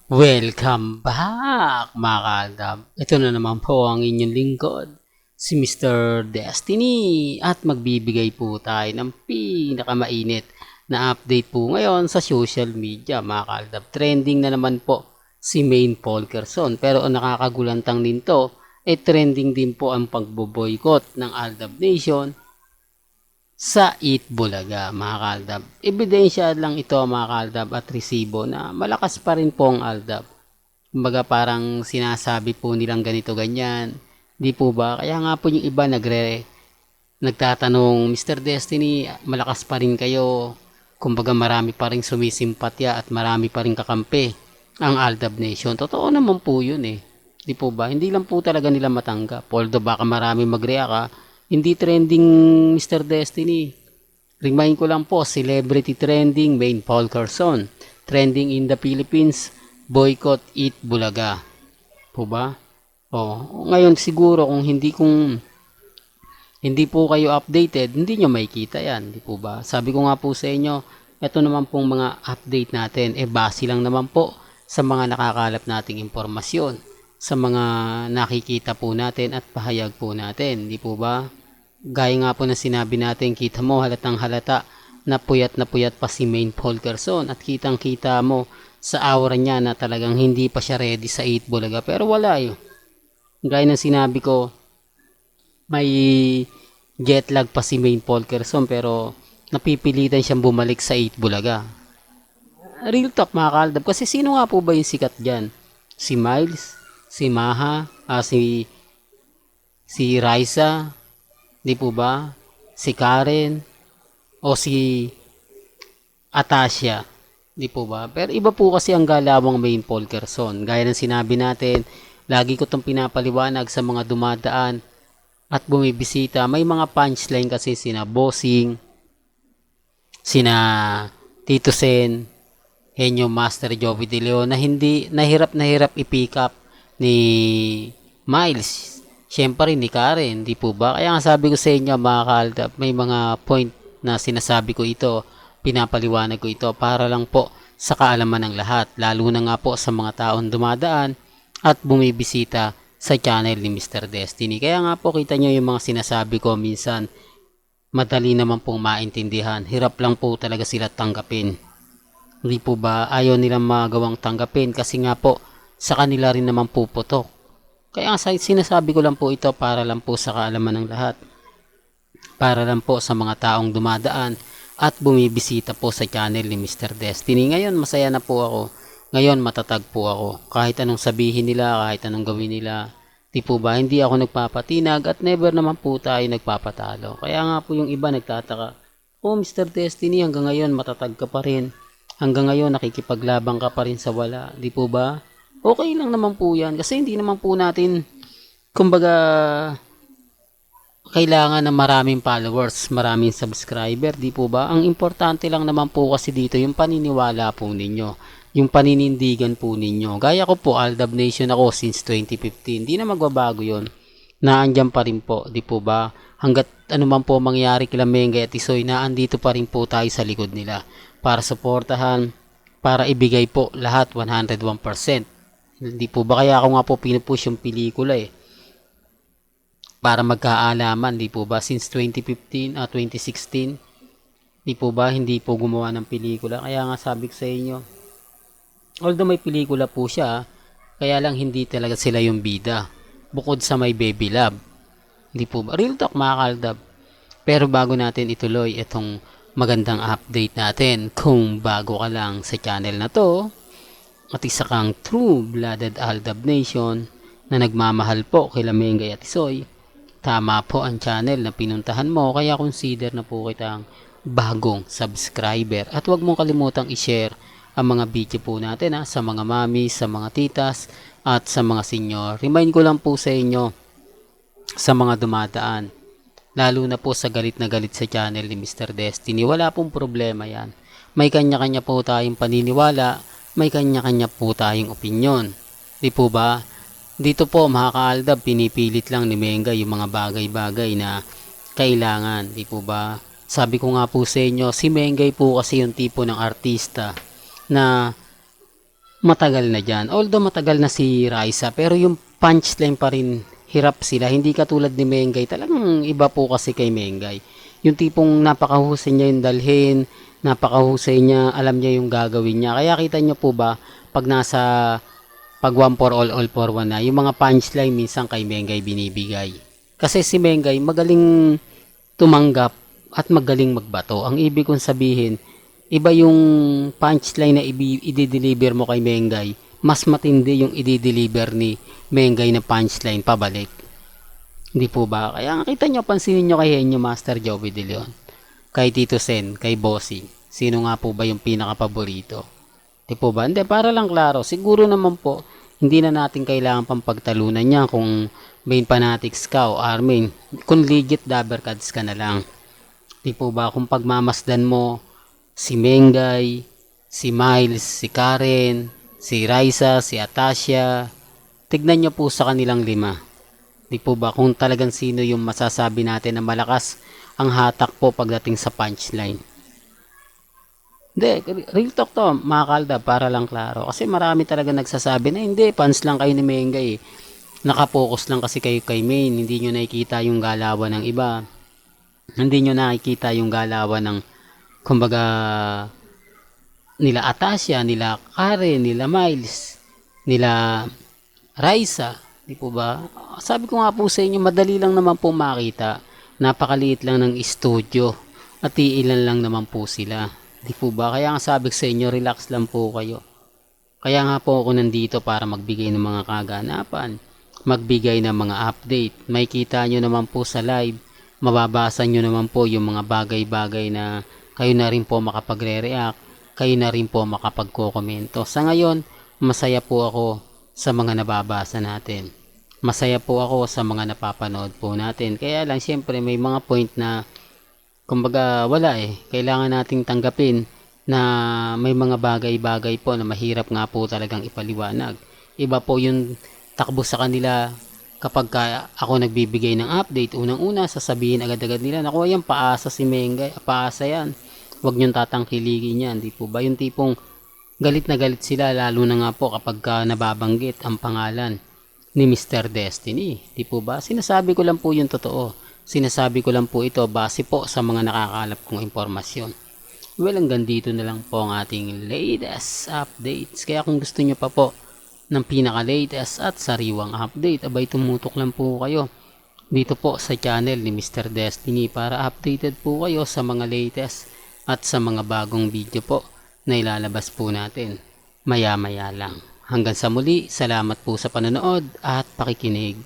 Welcome back mga kaaldab. Ito na naman po ang inyong lingkod, si Mr. Destiny at magbibigay po tayo ng pinakamainit na update po ngayon sa social media mga kaaldab. Trending na naman po si Maine Polkerson pero ang nakakagulantang din to trending din po ang pagboboykot ng Aldab Nation sa Eat Bulaga mga kaaldab. Ebidensya lang ito mga kaaldab at resibo na malakas pa rin po ang Aldab. Kumbaga parang sinasabi po nilang ganito ganyan. Di po ba? Kaya nga po yung iba nagtatanong, Mr. Destiny, malakas pa rin kayo. Kumbaga marami pa rin sumisimpatya at marami pa rin kakampi ang Aldab Nation. Totoo naman po yun eh. Di po ba? Hindi lang po talaga nila matanggap. Although baka marami mag-react hindi trending Mr. Destiny. Remind ko lang po, celebrity trending, Maine Polkerson. Trending in the Philippines, boycott Eat Bulaga. Po ba? Ngayon siguro kung hindi po kayo updated, hindi nyo makikita yan. Di po ba? Sabi ko nga po sa inyo, ito naman pong mga update natin, base lang naman po sa mga nakakalap nating impormasyon, sa mga nakikita po natin at pahayag po natin. Di po ba? Gaya nga po na sinabi natin, kita mo halatang halata na puyat pa si Maine Polkerson at kitang kita mo sa aura niya na talagang hindi pa siya ready sa 8 Bulaga pero wala yun. Gaya ng sinabi ko, may jet lag pa si Maine Polkerson pero napipilitan siyang bumalik sa 8 Bulaga. Real talk mga kaaldab, kasi sino nga po ba yung sikat dyan? Si Miles, si Maha, si Raisa, di po ba? Si Karen o si Atasha, di po ba? Pero iba po kasi ang galawang Maine Polkerson. Gaya ng sinabi natin, lagi ko itong pinapaliwanag sa mga dumadaan at bumibisita. May mga punchline kasi sina Bossing, sina Tito Sen, Henyo Master Joey De Leon na hirap i-pick up ni Miles. Siyempre ni Karen, di po ba? Kaya nga sabi ko sa inyo mga kaaldab, may mga point na sinasabi ko ito, pinapaliwanag ko ito para lang po sa kaalaman ng lahat. Lalo na nga po sa mga taong dumadaan at bumibisita sa channel ni Mr. Destiny. Kaya nga po kita nyo yung mga sinasabi ko minsan, madali naman pong maintindihan. Hirap lang po talaga sila tanggapin. Hindi po ba? Ayaw nilang magawang tanggapin kasi nga po sa kanila rin naman puputok. Kaya sinasabi ko lang po ito para lang po sa kaalaman ng lahat. Para lang po sa mga taong dumadaan at bumibisita po sa channel ni Mr. Destiny. Ngayon masaya na po ako. Ngayon matatag po ako. Kahit anong sabihin nila, kahit anong gawin nila. Di po ba? Hindi ako nagpapatinag at never naman po tayo nagpapatalo. Kaya nga po yung iba nagtataka. Oh Mr. Destiny, hanggang ngayon matatag ka pa rin. Hanggang ngayon nakikipaglabang ka pa rin sa wala. Di po ba? Okay lang naman po yan kasi hindi naman po natin kumbaga kailangan ng maraming followers, maraming subscriber, di po ba? Ang importante lang naman po kasi dito yung paniniwala po ninyo, yung paninindigan po ninyo. Gaya ko po, Aldab Nation ako since 2015, di na magbabago yon. Naandyan pa rin po, di po ba? Hanggat anuman po mangyari kila Mengay at Isoy, naandito pa rin po tayo sa likod nila para suportahan, para ibigay po lahat 101%. Hindi po ba kaya ako nga po pinupush yung pelikula para magkaalaman, di po ba? Since 2015 2016, di po ba hindi po gumawa ng pelikula? Kaya nga sabi ko sa inyo, although may pelikula po siya, kaya lang hindi talaga sila yung bida. Bukod sa may Baby Love. Di po ba? Real talk mga kaaldab. Pero bago natin ituloy itong magandang update natin, kung bago ka lang sa channel na to, at isa kang true-blooded Aldab Nation na nagmamahal po kila Mengay at Isoy, tama po ang channel na pinuntahan mo, kaya consider na po kitang bagong subscriber. At huwag mong kalimutang i-share ang mga video po natin sa mga mami, sa mga titas, at sa mga senior. Remind ko lang po sa inyo, sa mga dumadaan, lalo na po sa galit na galit sa channel ni Mr. Destiny, wala pong problema yan. May kanya-kanya po tayong paniniwala, may kanya-kanya po tayong opinyon. Di po ba? Dito po mga kaaldab, pinipilit lang ni Menga yung mga bagay-bagay na kailangan. Di po ba? Sabi ko nga po sa inyo, si Mengay po kasi yung tipo ng artista na matagal na dyan. Although matagal na si Raisa, pero yung punchline pa rin, hirap sila. Hindi katulad ni Mengay. Talagang iba po kasi kay Mengay. Yung tipong napakahusay niya yung dalhin, napakahusay niya, alam niya yung gagawin niya. Kaya kita niyo po ba, pag nasa pag one for all for one na, yung mga punchline minsan kay Mengay binibigay. Kasi si Mengay magaling tumanggap at magaling magbato. Ang ibig kong sabihin, iba yung punchline na i-deliver mo kay Mengay, mas matindi yung i-deliver ni Mengay na punchline pabalik. Hindi po ba? Kaya nakita nyo, pansinin nyo kay Henyo Master Joey De Leon, kay Tito Sen, kay Bossing. Sino nga po ba yung pinaka-paborito? Di po ba? Hindi, para lang klaro. Siguro naman po, hindi na natin kailangan pang pagtalunan niya kung main fanatics ka o Armin. Kung legit dabber cards ka na lang. Di po ba? Kung pagmamasdan mo, si Mengay, si Miles, si Karen, si Raisa, si Atasha, tignan nyo po sa kanilang 5. Di po ba kung talagang sino yung masasabi natin na malakas ang hatak po pagdating sa punchline. Hindi, real talk to, mga kalda, para lang klaro. Kasi marami talaga nagsasabi na hindi, fans lang kayo ni Mengay. Nakapokus lang kasi kayo kay Main, hindi nyo nakikita yung galawan ng iba. Hindi nyo nakikita yung galawan ng, kumbaga, nila Atasha, nila Karen, nila Miles, nila Raisa, di po ba? Sabi ko nga po sa inyo, madali lang naman po makita. Napakaliit lang ng studio at iilan lang naman po sila. Di po ba? Kaya nga sabi ko sa inyo, relax lang po kayo. Kaya nga po ako nandito para magbigay ng mga kaganapan, magbigay ng mga update. May kita nyo naman po sa live, mababasa nyo naman po yung mga bagay-bagay na kayo na rin po makapagre-react, kayo na rin po makapagkokomento. Sa ngayon, masaya po ako sa mga nababasa natin. Masaya po ako sa mga napapanood po natin. Kaya lang siyempre may mga point na kumbaga wala eh. Kailangan nating tanggapin na may mga bagay-bagay po na mahirap nga po talagang ipaliwanag. Iba po yung takbo sa kanila kapag ako nagbibigay ng update. Unang-una sasabihin agad-agad nila, naku yan, paasa si Mengay, paasa yan. Huwag niyong tatangkiligin yan. Di po ba? Yung tipong galit na galit sila lalo na nga po kapag nababanggit ang pangalan ni Mr. Destiny. Di po ba? Sinasabi ko lang po yung totoo. Sinasabi ko lang po ito base po sa mga nakakalap kong impormasyon. Well, hanggang dito na lang po ang ating latest updates. Kaya kung gusto nyo pa po ng pinaka-latest at sariwang update, abay tumutok lang po kayo dito po sa channel ni Mr. Destiny para updated po kayo sa mga latest at sa mga bagong video po na ilalabas po natin maya-maya lang. Hanggang sa muli, salamat po sa panonood at pakikinig.